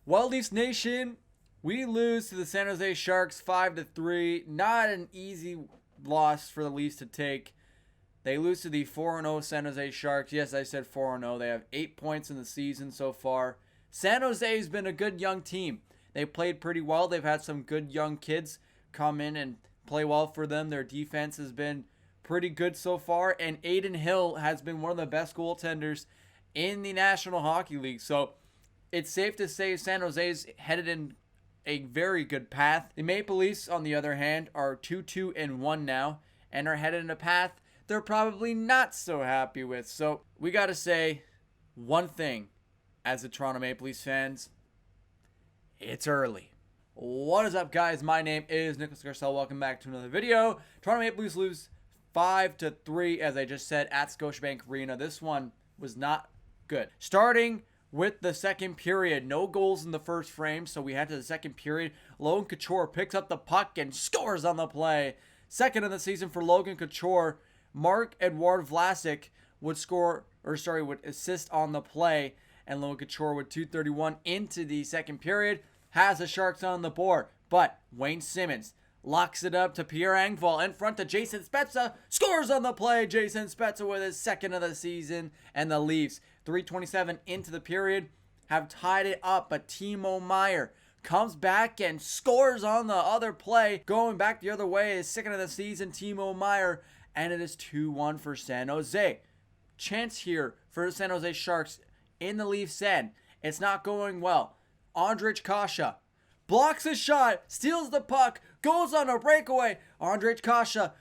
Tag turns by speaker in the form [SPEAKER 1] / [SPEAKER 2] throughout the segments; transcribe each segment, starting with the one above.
[SPEAKER 1] Well, Leafs Nation, we lose to the San Jose Sharks 5-3. Not an easy loss for the Leafs to take. They lose to the 4-0 San Jose Sharks. Yes, I said 4-0. They have 8 points in the season so far. San Jose has been a good young team. They played pretty well. They've had some good young kids come in and play well for them. Their defense has been pretty good so far. And Adin Hill has been one of the best goaltenders in the National Hockey League. So it's safe to say San Jose's headed in a very good path. The Maple Leafs, on the other hand, are 2-2-1 now and are headed in a path they're probably not so happy with. So we got to say one thing as the Toronto Maple Leafs fans. It's early. What is up, guys? My name is Nicholas Garcelle. Welcome back to another video. Toronto Maple Leafs lose 5-3, as I just said, at Scotiabank Arena. This one was not good. Starting with the second period, no goals in the first frame, so we head to the second period. Logan Couture picks up the puck and scores on the play. Second of the season for Logan Couture. Marc-Edouard Vlasic would assist on the play, and Logan Couture with 2:31 into the second period has the Sharks on the board. But Wayne Simmonds locks it up to Pierre Engvall in front to Jason Spezza, scores on the play. Jason Spezza with his second of the season, and the Leafs, 3:27 into the period, have tied it up. But Timo Meier comes back and scores on the other play, going back the other way. His second of the season, Timo Meier, and it is 2-1 for San Jose. Chance here for the San Jose Sharks in the Leafs' end. It's not going well. Ondrej Kase blocks a shot, steals the puck, goes on a breakaway. Ondrej Kase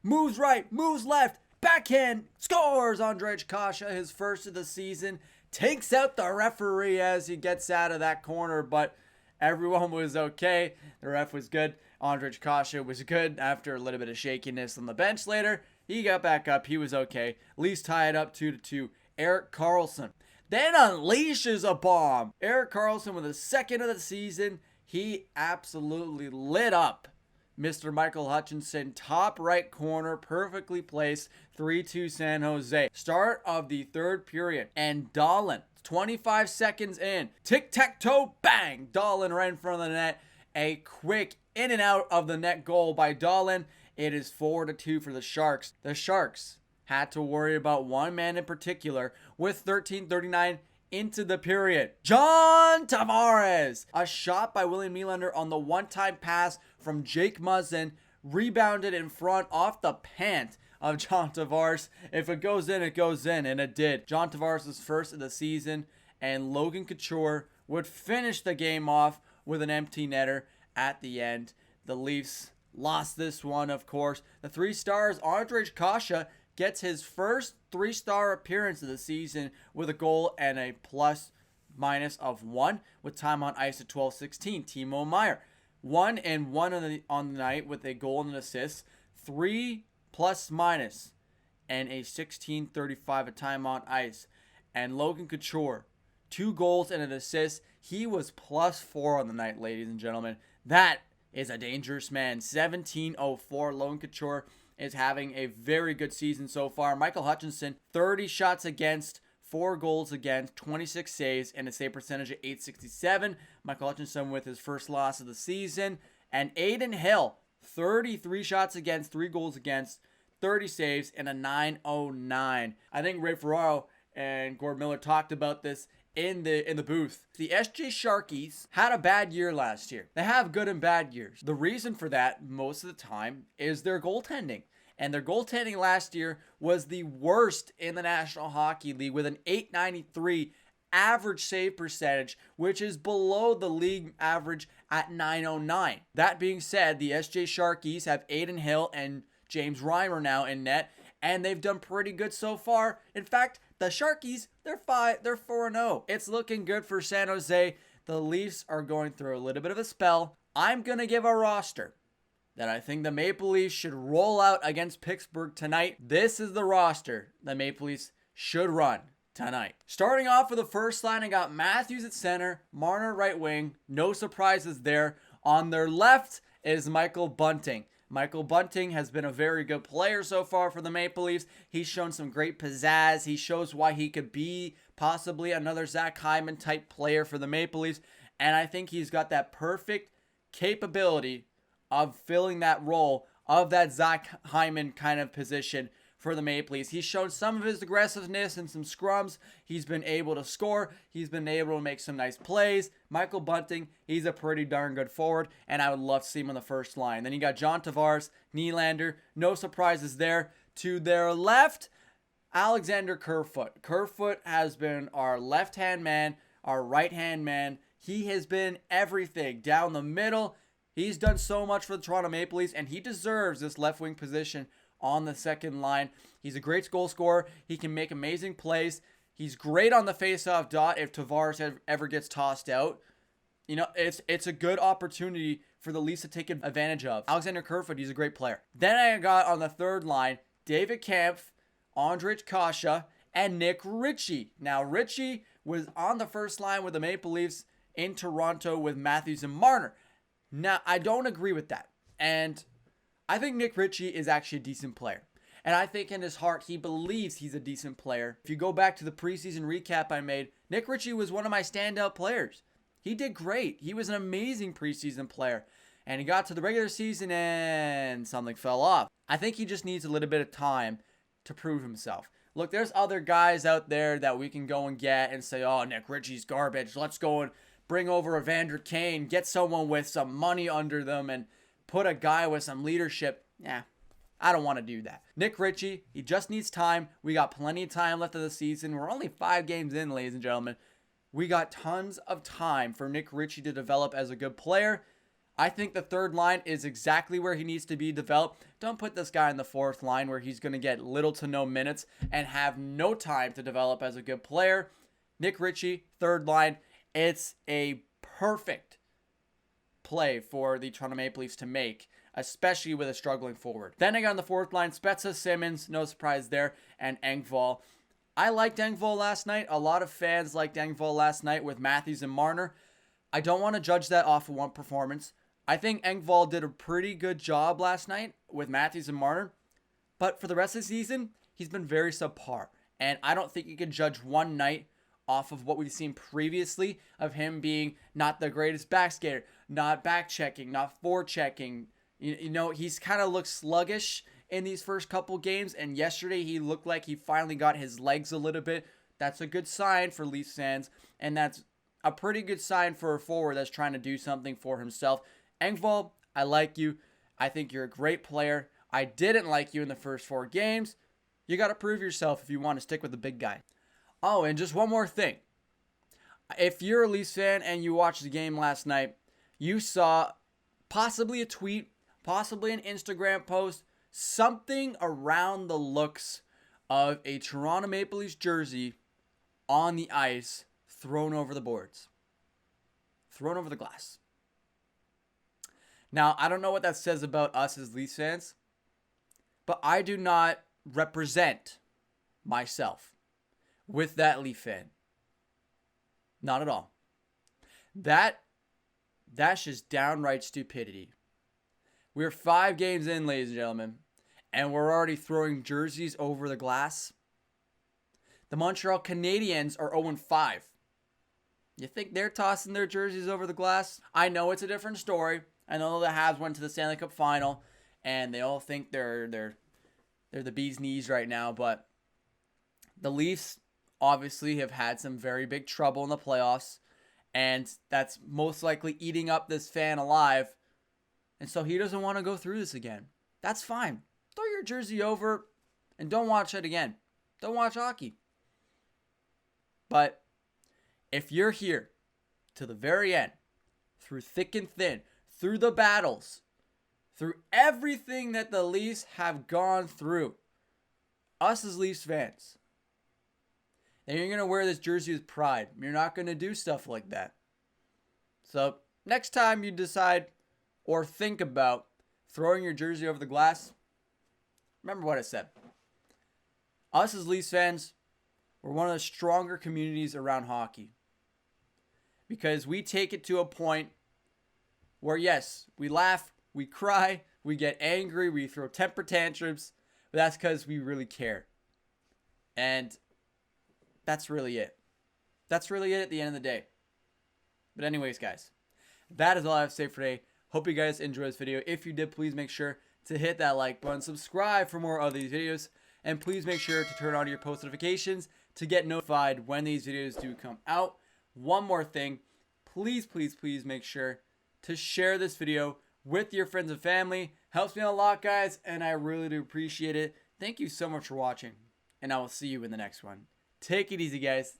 [SPEAKER 1] moves right, moves left, backhand, scores. Ondrej Kase, his first of the season, takes out the referee as he gets out of that corner, but everyone was okay. The ref was good. Ondrej Kase was good after a little bit of shakiness on the bench later. He got back up. He was okay. Leafs tie it up 2-2. Erik Karlsson then unleashes a bomb. Erik Karlsson with his second of the season. He absolutely lit up Mr. Michael Hutchinson. Top right corner, perfectly placed. 3-2 San Jose. Start of the third period. And Dahlin, 25 seconds in. Tic-tac-toe, bang! Dahlin right in front of the net. A quick in and out of the net goal by Dahlin. It is 4-2 for the Sharks. The Sharks had to worry about one man in particular with 13:39 into the period. John Tavares! A shot by William Nylander on the one-time pass from Jake Muzzin. Rebounded in front off the pant of John Tavares. If it goes in, it goes in, and it did. John Tavares was first of the season, and Logan Couture would finish the game off with an empty netter at the end. The Leafs lost this one, of course. The 3 stars, Ondrej Kase, gets his first 3-star appearance of the season with a goal and a plus-minus of 1 with time on ice at 12:16. Timo Meier, 1-1 on the night with a goal and an assist, 3 plus-minus, and a 16:35 at time on ice. And Logan Couture, 2 goals and an assist. He was +4 on the night, ladies and gentlemen. That is a dangerous man. 17:04. Logan Couture is having a very good season so far. Michael Hutchinson, 30 shots against, 4 goals against, 26 saves, and a save percentage of .867. Michael Hutchinson with his first loss of the season. And Adin Hill, 33 shots against, 3 goals against, 30 saves, and a .909. I think Ray Ferraro and Gord Miller talked about this in the booth. The SJ Sharkies had a bad year last year. They have good and bad years. The reason for that most of the time is their goaltending. And their goaltending last year was the worst in the National Hockey League with an .893 average save percentage, which is below the league average at .909. That being said, the SJ Sharkies have Adin Hill and James Reimer now in net, and they've done pretty good so far. In fact, the Sharkies, they're 4-0. It's looking good for San Jose. The Leafs are going through a little bit of a spell. I'm going to give a roster that I think the Maple Leafs should roll out against Pittsburgh tonight. This is the roster the Maple Leafs should run tonight. Starting off with the first line, I got Matthews at center, Marner right wing. No surprises there. On their left is Michael Bunting. Michael Bunting has been a very good player so far for the Maple Leafs. He's shown some great pizzazz. He shows why he could be possibly another Zach Hyman type player for the Maple Leafs. And I think he's got that perfect capability of filling that role of that Zach Hyman kind of position for the Maple Leafs. He's shown some of his aggressiveness in some scrums. He's been able to score. He's been able to make some nice plays. Michael Bunting, he's a pretty darn good forward, and I would love to see him on the first line. Then you got John Tavares, Nylander. No surprises there. To their left, Alexander Kerfoot. Kerfoot has been our left-hand man, our right-hand man. He has been everything down the middle. He's done so much for the Toronto Maple Leafs, and he deserves this left wing position on the second line. He's a great goal scorer. He can make amazing plays. He's great on the faceoff dot if Tavares ever gets tossed out. You know, it's a good opportunity for the Leafs to take advantage of. Alexander Kerfoot, he's a great player. Then I got on the third line, David Kampf, Ondrej Kase, and Nick Ritchie. Now, Ritchie was on the first line with the Maple Leafs in Toronto with Matthews and Marner. Now, I don't agree with that. And I think Nick Ritchie is actually a decent player. And I think in his heart, he believes he's a decent player. If you go back to the preseason recap I made, Nick Ritchie was one of my standout players. He did great. He was an amazing preseason player. And he got to the regular season and something fell off. I think he just needs a little bit of time to prove himself. Look, there's other guys out there that we can go and get and say, oh, Nick Ritchie's garbage. Let's go and bring over Evander Kane, get someone with some money under them, and put a guy with some leadership. Yeah, I don't want to do that. Nick Ritchie, he just needs time. We got plenty of time left of the season. We're only 5 games in, ladies and gentlemen. We got tons of time for Nick Ritchie to develop as a good player. I think the third line is exactly where he needs to be developed. Don't put this guy in the fourth line where he's going to get little to no minutes and have no time to develop as a good player. Nick Ritchie, third line. It's a perfect play for the Toronto Maple Leafs to make, especially with a struggling forward. Then I got on the fourth line, Spezza, Simmons, no surprise there, and Engvall. I liked Engvall last night. A lot of fans liked Engvall last night with Matthews and Marner. I don't want to judge that off of one performance. I think Engvall did a pretty good job last night with Matthews and Marner, but for the rest of the season, he's been very subpar. And I don't think you can judge one night off of what we've seen previously of him being not the greatest back skater, not back checking, not forechecking. You know, he's kind of looked sluggish in these first couple games, and yesterday he looked like he finally got his legs a little bit. That's a good sign for Leafs fans, and that's a pretty good sign for a forward that's trying to do something for himself. Engvall, I like you. I think you're a great player. I didn't like you in the first 4 games. You got to prove yourself if you want to stick with the big guy. Oh, and just one more thing. If you're a Leafs fan and you watched the game last night, you saw possibly a tweet, possibly an Instagram post, something around the looks of a Toronto Maple Leafs jersey on the ice thrown over the boards. Thrown over the glass. Now, I don't know what that says about us as Leafs fans, but I do not represent myself with that Leaf fan. Not at all. That's just downright stupidity. We're 5 games in, ladies and gentlemen, and we're already throwing jerseys over the glass. The Montreal Canadiens are 0-5. You think they're tossing their jerseys over the glass? I know it's a different story. I know the Habs went to the Stanley Cup final, and they all think they're the bee's knees right now, but the Leafs obviously have had some very big trouble in the playoffs, and that's most likely eating up this fan alive, and so he doesn't want to go through this again. That's fine. Throw your jersey over and don't watch it again. Don't watch hockey. But if you're here to the very end, through thick and thin, through the battles, through everything that the Leafs have gone through, us as Leafs fans, then you're going to wear this jersey with pride. You're not going to do stuff like that. So next time you decide or think about throwing your jersey over the glass, remember what I said. Us as Leafs fans, we're one of the stronger communities around hockey. Because we take it to a point where, yes, we laugh, we cry, we get angry, we throw temper tantrums, but that's because we really care. And that's really it. That's really it at the end of the day. But anyways, guys, that is all I have to say for today. Hope you guys enjoyed this video. If you did, please make sure to hit that like button, subscribe for more of these videos, and please make sure to turn on your post notifications to get notified when these videos do come out. One more thing, please make sure to share this video with your friends and family. Helps me out a lot, guys, and I really do appreciate it. Thank you so much for watching, and I will see you in the next one. Take it easy, guys.